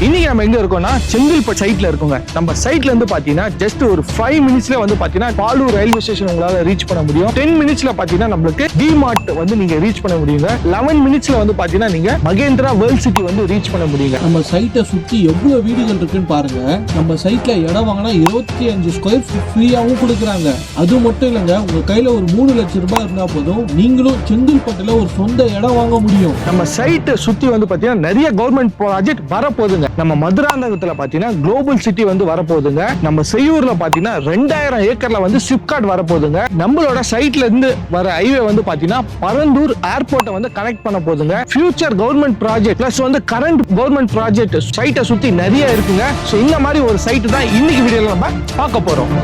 இன்னைக்கு நம்ம எங்க இருக்கோம்னா செங்கல்பட்டு சைட்ல இருக்கோங்க. நம்ம சைட்ல இருந்து பாத்தீங்கன்னா ஜஸ்ட் ஒரு 5 மினிட்ஸ்ல வந்து பாத்தீங்கன்னா பாலூர் ரயில்வே ஸ்டேஷன் உங்களால ரீச் பண்ண முடியும். 10 மினிட்ஸ்ல பாத்தீங்கன்னா நம்மளுக்கு டிமார்ட் வந்து நீங்க ரீச் பண்ண முடியுங்க. 11 மினிட்ஸ்ல வந்து பாத்தீங்கன்னா நீங்க மகேந்திரா வேர்ல்ட் சிட்டி வந்து ரீச் பண்ண முடியுங்க. நம்ம சைட்டை சுத்தி எவ்வளவு வீடுகள் இருக்குன்னு பாருங்க. நம்ம சைட்ல இடம் வாங்கினா 25 ஸ்கொயர் ஃபீட் ஃப்ரீயாவும் கொடுக்குறாங்க. அது மட்டும் இல்லைங்க, உங்க கையில ஒரு 3 லட்சம் ரூபாய் இருந்தா போதும் நீங்களும் செங்கல்பட்டுல ஒரு சொந்த இடம் வாங்க முடியும். நம்ம சைட்டை சுத்தி வந்து பாத்தீங்கன்னா நிறைய கவர்மெண்ட் ப்ராஜெக்ட் வரப்போகுதுங்க. நம்ம மதுராந்தகத்துல பாத்தீங்கன்னா குளோபல் சிட்டி வந்து வரப்போகுதுங்க. நம்ம செய்யூர்ல பாத்தீங்கன்னா 2000 ஏக்கர்ல வந்து சிப்காட் வரப்போகுதுங்க. நம்மளோட சைட்ல இருந்து வர ஹைவே வந்து பாத்தீங்கன்னா பரந்தூர் ஏர்போர்ட்டை வந்து கனெக்ட் பண்ண போகுதுங்க. ஃபியூச்சர் கவர்மெண்ட் ப்ராஜெக்ட் பிளஸ் வந்து கரண்ட் கவர்மெண்ட் ப்ராஜெக்ட் சைட்டை சுத்தி நிறைய இருக்குங்க. சோ இந்த மாதிரி ஒரு சைட் தான் இன்னைக்கு வீடியோல நம்ம பார்க்க போறோம்.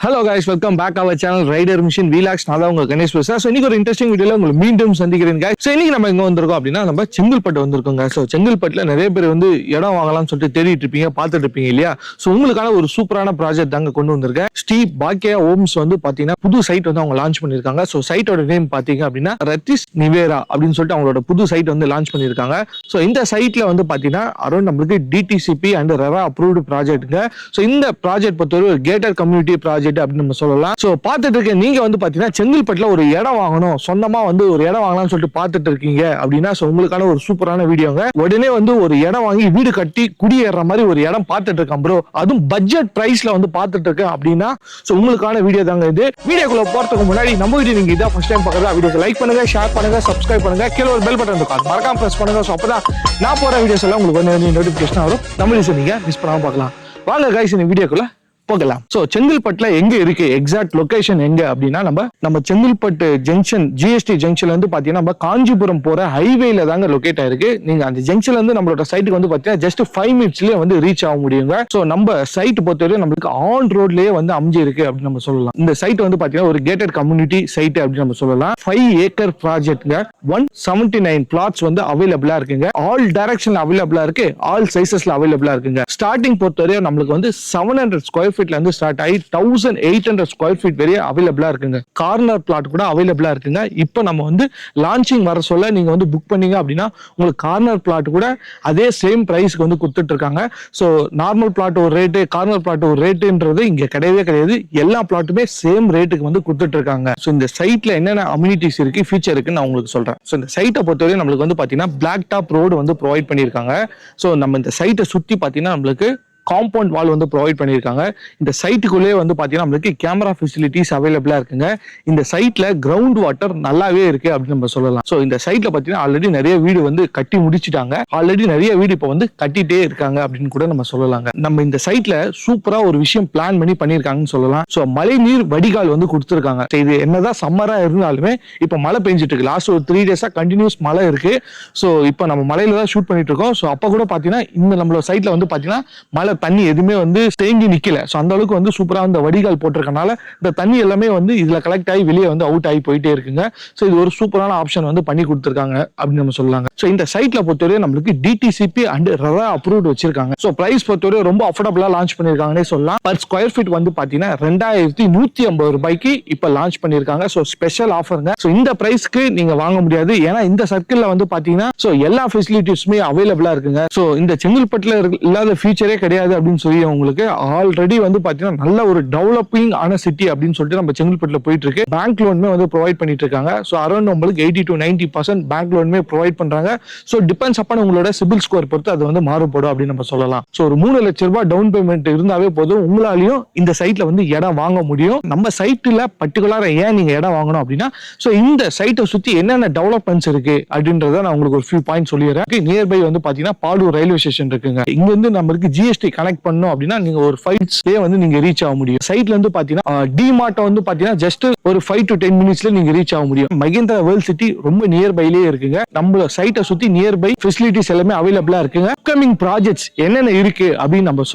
Hello guys, welcome back our channel rider machine வீலாக்ஸ். நான் தான் உங்க கணேஷ் பேசுறேன். ஸோ இன்னைக்கு ஒரு இன்ட்ரெஸ்டிங் வீடியோல உங்களுக்கு மீண்டும் சந்திக்கிறேன் guys. ஸோ இன்னைக்கு நம்ம எங்க வந்திருக்கோம் அப்படின்னா நம்ம செங்கல்பட்டு வந்திருக்கோங்க. ஸோ செங்கல்பட்டுல நிறைய பேர் வந்து இடம் வாங்கலாம்னு சொல்லிட்டு தேடிட்டு இருப்பீங்க, பார்த்துட்டு இருப்பீங்க இல்லையா? ஸோ உங்களுக்கான ஒரு சூப்பரான ப்ராஜெக்ட் தாங்க கொண்டு வந்திருக்கேன். ஸ்ரீ பாக்கியா ஹோம்ஸ் வந்து பாத்தீங்கன்னா புது சைட் வந்து அவங்க லான்ச் பண்ணிருக்காங்க. ஸோ சைட்டோட நேம் பாத்தீங்க அப்படின்னா ரத்திஸ் நிவேரா அப்படின்னு சொல்லிட்டு அவங்களோட புது சைட் வந்து லான்ச் பண்ணிருக்காங்க. ஸோ இந்த சைட்ல வந்து பாத்தீங்கன்னா அரௌண்ட் நம்மளுக்கு டிடிசிபி அண்ட் ரெரா அப்ரூவ்டு ப்ராஜெக்ட்டுங்க. ஸோ இந்த ப்ராஜெக்ட் பொறுத்தவரை ஒரு கேட்டட் கம்யூனிட்டி ப்ராஜெக்ட் அப்படின்னு நம்ம சொல்லலாம். சோ பார்த்துட்டு இருக்க நீங்க வந்து பாத்தீங்கன்னா செங்கல்பட்டுல ஒரு இடம் வாங்கணும், சொந்தமா வந்து ஒரு இடம் வாங்கலாம்னு சொல்லிட்டு பார்த்துட்டு இருக்கீங்க அப்படின்னா உங்களுக்கான ஒரு சூப்பரான வீடியோங்க. உடனே வந்து ஒரு இடம் வாங்கி வீடு கட்டி குடியேற மாதிரி ஒரு இடம் பார்த்துட்டு இருக்கேன் ப்ரோ, அதுவும் பட்ஜெட் பிரைஸ்ல வந்து பார்த்துட்டு இருக்கேன் அப்படின்னா உங்களுக்கான வீடியோ தாங்க இது. வீடியோக்குள்ள போறதுக்கு முன்னாடி நம்ம வீடியோ நீங்க இதான் ஃபர்ஸ்ட் டைம் பார்க்கறதா வீடியோக்கு லைக் பண்ணுங்க, ஷேர் பண்ணுங்க, சப்ஸ்கிரைப் பண்ணுங்க, கீழ ஒரு பெல் பட்டன் இருக்கும் மறக்காம பிரஸ் பண்ணுங்க. சோ அப்பதான் நான் போற வீடியோஸ் எல்லாம் உங்களுக்கு வந்து நோட்டிபிகேஷன் வரும். நம்ம நீங்க மிஸ் பண்ணாம பார்க்கலாம். வாங்க கைஸ், இந்த வீடியோக்குள்ள போகலாம். சோ செங்கல்பட்டுல எங்க இருக்கு, எக்ஸாக்ட் லொகேஷன் எங்க அப்படின்னா நம்ம செங்கல்பட்டு ஜங்ஷன் ஜிஎஸ்டி ஜங்ஷன்ல இருந்து பாத்தீங்கன்னா நம்ம காஞ்சிபுரம் போற ஹைவேல தாங்க லொகேட் ஆயிருக்கு. நீங்க அந்த ஜங்ஷன்ல இருந்து நம்மளோட சைட்டுக்கு வந்து பாத்தீங்கன்னா ஜஸ்ட் 5 மினிட்ஸ்லயே வந்து ரீச் ஆக முடியுங்க. சோ நம்ம சைட் பொறுத்தவரை நம்மளுக்கு ஆன் ரோட்லயே வந்து அமைஞ்சு இருக்கு அப்படின்னு நம்ம சொல்லலாம். இந்த சைட் வந்து பாத்தீங்கன்னா ஒரு கேட்டட் கம்யூனிட்டி சைட் அப்படின்னு நம்ம சொல்லலாம். 5 ஏக்கர் ப்ராஜெக்ட்ங்க. 179 பிளாட்ஸ் வந்து அவைலபிளா இருக்குங்க. ஆல் டைரக்ஷன்ல அவைலபிளா இருக்கு, ஆல் சைசஸ்ல அவைலபிளா இருக்குங்க. ஸ்டார்டிங் பொறுத்தவரை நம்மளுக்கு வந்து 700 ஸ்கொயர் ஃபீட்ல இருந்து ஸ்டார்ட் ஆகி 1800 ஸ்கொயர் ஃபீட் வரை அவைலபிளா இருக்குங்க. கார்னர் பிளாட் கூட அவைலபிளா இருக்குங்க. இப்போ நம்ம வந்து லான்ச்சிங் வர சொல்ல நீங்க வந்து புக் பண்ணீங்க அப்படின்னா உங்களுக்கு கார்னர் பிளாட் கூட அதே சேம் பிரைஸ்க்கு வந்து கொடுத்துட்டு இருக்காங்க. ஸோ நார்மல் பிளாட் ஒரு ரேட்டு, கார்னர் பிளாட் ஒரு ரேட்டுன்றது இங்க கிடையவே கிடையாது. எல்லா பிளாட்டுமே சேம் ரேட்டுக்கு வந்து கொடுத்துட்டு இருக்காங்க. ஸோ இந்த சைட்ல என்னென்ன அம்யூனிட்டிஸ் இருக்கு, ஃபீச்சர் இருக்குன்னு நான் உங்களுக்கு சொல்றேன். ஸோ இந்த சைட்டை பொறுத்தவரை நம்மளுக்கு வந்து பாத்தீங்கன்னா பிளாக் டாப் ரோடு வந்து ப்ரொவைட் பண்ணியிருக்காங்க. ஸோ நம்ம இந்த சைட்டை சுத்தி பாத்தீங்கன்னா நம்மளுக்கு காம்பவுண்ட் வால் வந்து ப்ரொவைட் பண்ணியிருக்காங்க. இந்த சைட்டுக்குள்ளே வந்து பாத்தீங்கன்னா நம்மளுக்கு கேமரா ஃபெசிலிட்டிஸ் அவைலபிளா இருக்குங்க. இந்த சைட்ல கிரவுண்ட் வாட்டர் நல்லாவே இருக்கு அப்படின்னு நம்ம சொல்லலாம். ஸோ இந்த சைட்ல பாத்தீங்கன்னா ஆல்ரெடி நிறைய வீடு வந்து கட்டி முடிச்சுட்டாங்க. ஆல்ரெடி நிறைய வீடு இப்போ வந்து கட்டிட்டே இருக்காங்க அப்படின்னு கூட நம்ம சொல்லலாங்க. நம்ம இந்த சைட்ல சூப்பரா ஒரு விஷயம் பிளான் பண்ணி பண்ணியிருக்காங்கன்னு சொல்லலாம். ஸோ மழை நீர் வடிகால் வந்து கொடுத்துருக்காங்க. இது என்னதான் சம்மரா இருந்தாலுமே இப்போ மழை பெஞ்சிட்டு இருக்கு. லாஸ்ட் ஒரு 3 டேஸா கண்டினியூஸ் மழை இருக்கு. ஸோ இப்போ நம்ம மழையில தான் ஷூட் பண்ணிட்டு இருக்கோம். ஸோ அப்ப கூட பாத்தீங்கன்னா இந்த நம்மளோட சைட்ல வந்து பாத்தீங்கன்னா மழை தண்ணி எதுவுமே வந்து தேங்கி நிக்கல. சோ அந்த அளவுக்கு வந்து சூப்பரா அந்த வடிகால் போட்டிருக்கனால இந்த தண்ணி எல்லாமே வந்து இதுல கலெக்ட் ஆகி வெளியே வந்து அவுட் ஆகி போயிட்டே இருக்குங்க. சோ இது ஒரு சூப்பரான ஆப்ஷன் வந்து பண்ணி கொடுத்துருக்காங்க அப்படின்னு நம்ம சொல்லலாங்க. சோ இந்த சைட்ல பொறுத்தவரை நம்மளுக்கு டிடிசிபி அண்ட் ரெரா அப்ரூவ்ட் வச்சிருக்காங்க. சோ பிரைஸ் பொறுத்தவரை ரொம்ப அஃபோர்டபுளா லான்ச் பண்ணிருக்காங்கன்னே சொல்லலாம். பர் ஸ்கொயர் ஃபீட் வந்து பாத்தீங்கன்னா 2150 ரூபாய்க்கு இப்ப லான்ச் பண்ணிருக்காங்க. So special ஆஃபருங்க. சோ இந்த பிரைஸ்க்கு நீங்க வாங்க முடியாது. ஏன்னா இந்த சர்க்கிள்ல வந்து பாத்தீங்கன்னா சோ எல்லா ஃபெசிலிட்டிஸுமே அவைலபிளா இருக்குங்க. சோ இந்த செங்கல்பட்டுல இல்லாத ஃபியூச்சரே கிடையாது அப்படின்னு சொல்லி உங்களுக்கு ஆல்ரெடி வந்து பாத்தீங்கன்னா நல்ல ஒரு டெவலப்பிங் ஆன சிட்டி அப்படின்னு சொல்லிட்டு நம்ம செங்கல்பட்டுல போயிட்டு இருக்கு. பேங்க் லோனுமே வந்து ப்ரொவைட் பண்ணிட்டு இருக்காங்க. சோ அரௌண்ட் உங்களுக்கு 80 to 90% பேங்க் லோனுமே ப்ரொவைட் பண்றாங்க. சோ டிபெண்ட்ஸ் அப்பான் உங்களோட சிபில் ஸ்கோர் பொறுத்து அது வந்து மாறுபடும் அப்படின்னு நம்ம சொல்லலாம். சோ ஒரு 3 லட்சம் ரூபாய் டவுன் பேமெண்ட் இருந்தாவே போதும் உங்களாலையும் இந்த சைட்ல வந்து இடம் வாங்க முடியும். நம்ம சைட்ல பர்டிகுலரா ஏன் நீங்க இடம் வாங்கணும் அப்படின்னா சோ இந்த சைட்டை சுத்தி என்னென்ன டெவலப்மெண்ட்ஸ் இருக்கு அப்படின்றத நான் உங்களுக்கு ஒரு ஃபியூ பாயிண்ட் சொல்லிடுறேன். நியர்பை வந்து பாத்தீங்கன்னா பாலூர் ரயில்வே ஸ்டேஷன் இருக்குங்க. இங்க இருந்து நம்மளுக்கு ஜிஎஸ்டி கனெக்ட் பண்ணோம் அப்படின்னா நீங்க ஒரு 5 மினிட்ஸ்லயே வந்து நீங்க ரீச் ஆக முடியும். சைட்ல இருந்து பாத்தீங்கன்னா டிமார்ட் வந்து பாத்தீங்கன்னா ஜஸ்ட் ஒரு 5 to 10 மினிட்ஸ்ல நீங்க ரீச் ஆக முடியும். மகேந்திரா வேர்ல்ட் சிட்டி ரொம்ப நியர்பைலயே இருக்குங்க. நம்ம சைட்டை சுத்தி நியர்பை ஃபெசிலிட்டிஸ் எல்லாமே அவைலபிளா இருக்குங்க. அப்கமிங் ப்ராஜெக்ட்ஸ் என்னென்ன இருக்கு அப்படின்னு நம்ம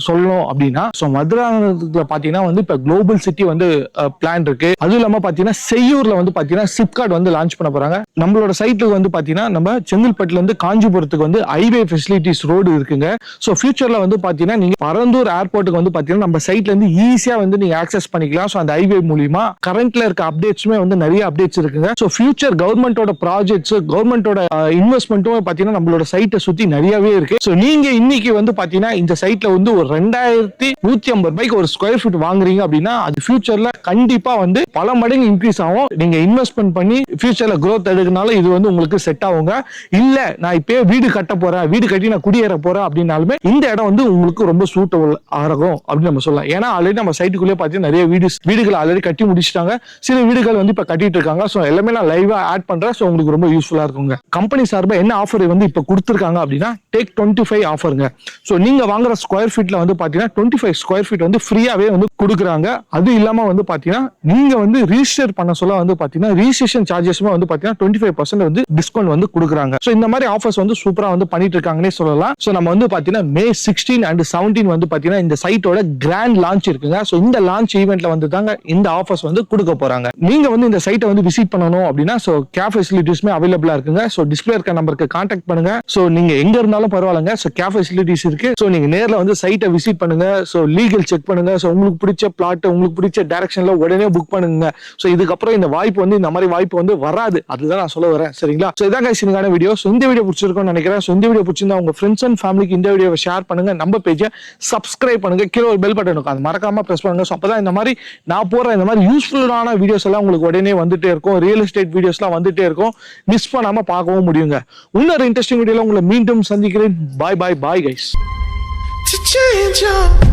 சொல்லணும் அப்படின்னா மதுராந்தகத்துல பாத்தீங்கன்னா வந்து இப்ப குளோபல் சிட்டி வந்து பிளான் இருக்கு. அதுவும் இல்லாம பாத்தீங்கன்னா செய்யூர்ல வந்து பாத்தீங்கன்னா சிப்காட் வந்து லான்ச் பண்ண போறாங்க. நம்மளோட சைட்டுக்கு வந்து பாத்தீங்கன்னா நம்ம செங்கல்பட்டுல இருந்து காஞ்சிபுரத்துக்கு வந்து ஹைவே ஃபெசிலிட்டிஸ் ரோடு இருக்குங்க. சோ ஃபியூச்சர்ல வந்து பாத்தீங்கன்னா நீங்க பரந்தூர் ஏர்போர்ட்டுக்கு வந்து பாத்தீங்கன்னா நம்ம சைட்ல இருந்து ஈஸியா வந்து நீங்க ஆக்சஸ் பண்ணிக்கலாம். ஸோ அந்த ஹைவே மூலியமா கரண்ட்ல இருக்க அப்டேட்ஸுமே வந்து நிறைய அப்டேட்ஸ் இருக்குங்க. ஸோ ஃபியூச்சர் கவர்மெண்டோட ப்ராஜெக்ட்ஸ், கவர்மெண்டோட இன்வெஸ்ட்மெண்ட்டும் பாத்தீங்கன்னா நம்மளோட சைட்டை சுத்தி நிறையவே இருக்கு. ஸோ நீங்க இன்னைக்கு வந்து பாத்தீங்கன்னா இந்த சைட்ல வந்து ஒரு 2150 ரூபாய்க்கு ஒரு ஸ்கொயர் ஃபீட் வாங்குறீங்க அப்படின்னா அது ஃபியூச்சர்ல கண்டிப்பா வந்து பல மடங்கு இன்க்ரீஸ் ஆகும். நீங்க இன்வெஸ்ட்மெண்ட் பண்ணி ஃபியூச்சர்ல growth எடுக்கனால இது வந்து உங்களுக்கு செட் ஆகுங்க. இல்ல நான் இப்பயே வீடு கட்ட போறேன், வீடு கட்டி நான் குடியேற போறேன் அப்படின்னாலுமே இந்த இடம் வந்து உங்களுக்கு ரொம்ப சூட்டபிள் ஆகும் அப்படின்னு நம்ம சொல்லலாம். ஏன்னா ஆல்ரெடி நம்ம சைட்டுக்குள்ளே பார்த்தீங்கன்னா நிறைய வீடுகள் ஆல்ரெடி கட்டி முடிச்சிட்டாங்க. சில வீடுகள் வந்து இப்ப கட்டிட்டு இருக்காங்க. ஸோ எல்லாமே நான் லைவா ஆட் பண்றேன். ஸோ உங்களுக்கு ரொம்ப யூஸ்ஃபுல்லா இருக்குங்க. கம்பெனி சார்பா என்ன ஆஃபர் வந்து இப்ப கொடுத்துருக்காங்க அப்படின்னா டேக் 25 ஆஃபருங்க. ஸோ நீங்க வாங்குற ஸ்கொயர் ஃபீட்ல வந்து பாத்தீங்கன்னா 25 ஸ்கொயர் ஃபீட் வந்து ஃப்ரீயாவே வந்து கொடுக்குறாங்க. அது இல்லாம வந்து பாத்தீங்கன்னா நீங்க வந்து ரிஜிஸ்டர் பண்ண சொல்ல வந்து பாத்தீங்கன்னா ரிஜிஸ்ட்ரேஷன் சார்ஜஸ்மே வந்து பாத்தீங்கன்னா 25% வந்து டிஸ்கவுண்ட் வந்து கொடுக்குறாங்க. ஸோ இந்த மாதிரி ஆஃபர்ஸ் வந்து சூப்பரா வந்து பண்ணிட்டு இருக்காங்கன்னே சொல்லலாம். ஸோ நம்ம வந்து பாத்தீங்கன்னா May 16 and 17 வந்து பாத்தீங்கன்னா இந்த சைட்டோட கிராண்ட் லான்ச் இருக்குங்க. ஸோ இந்த லான்ச் ஈவெண்ட்ல வந்து தாங்க இந்த ஆஃபர்ஸ் வந்து கொடுக்க போறாங்க. நீங்க வந்து இந்த சைட்டை வந்து விசிட் பண்ணணும் அப்படின்னா ஸோ கேப் ஃபெசிலிட்டிஸ்மே அவைலபிளா இருக்குங்க. ஸோ டிஸ்பிளே இருக்க நம்பருக்கு கான்டாக்ட் பண்ணுங்க. ஸோ நீங்க எங்க இருந்தாலும் பரவாயில்லைங்க. ஸோ கேப் ஃபெசிலிட்டிஸ் இருக்கு. ஸோ நீங்க நேர்ல வந்து சைட்டை விசிட் பண்ணுங்க. ஸோ லீகல் செக் பண்ணுங்க. ஸோ உங்களுக்கு பிடிச்ச பிளாட், உங்களுக்கு பிடிச்ச டைரக்ஷன்ல உடனே புக் பண்ணுங்க. ஸோ இதுக்கப்புறம் இந்த வாய்ப்பு வந்து இந்த மாதிரி வாய்ப்பு வந்து வராது. அதுதான் நான் சொல்ல வரேன். சரிங்களா? ஸோ இதான் guys இன்னைக்கான வீடியோ. ஸோ இந்த வீடியோ பிடிச்சிருக்கும்னு நினைக்கிறேன். ஸோ இந்த வீடியோ பிடிச்சிருந்தா உங்க ஃப்ரெண்ட்ஸ் அண்ட் ஃபேமிலிக்கு இந்த வீடியோவை ஷேர் பண்ணுங்க. நம்ம பேஜை சப்ஸ்கிரைப் பண்ணுங்க. கீழே ஒரு பெல் பட்டன் இருக்கும், அது மறக்காம பிரஸ் பண்ணுங்க. ஸோ அப்பதான் இந்த மாதிரி நான் போற இந்த மாதிரி யூஸ்ஃபுல்லான வீடியோஸ் எல்லாம் உங்களுக்கு உடனே வந்துட்டே இருக்கும். ரியல் எஸ்டேட் வீடியோஸ் எல்லாம் வந்துட்டே இருக்கும். மிஸ் பண்ணாம பார்க்கவும் முடியுங்க. இன்னொரு இன்ட்ரெஸ்டிங் வீடியோல உங்களை மீண்டும் சந்திக்கிறேன். Bye bye bye guys. To change up.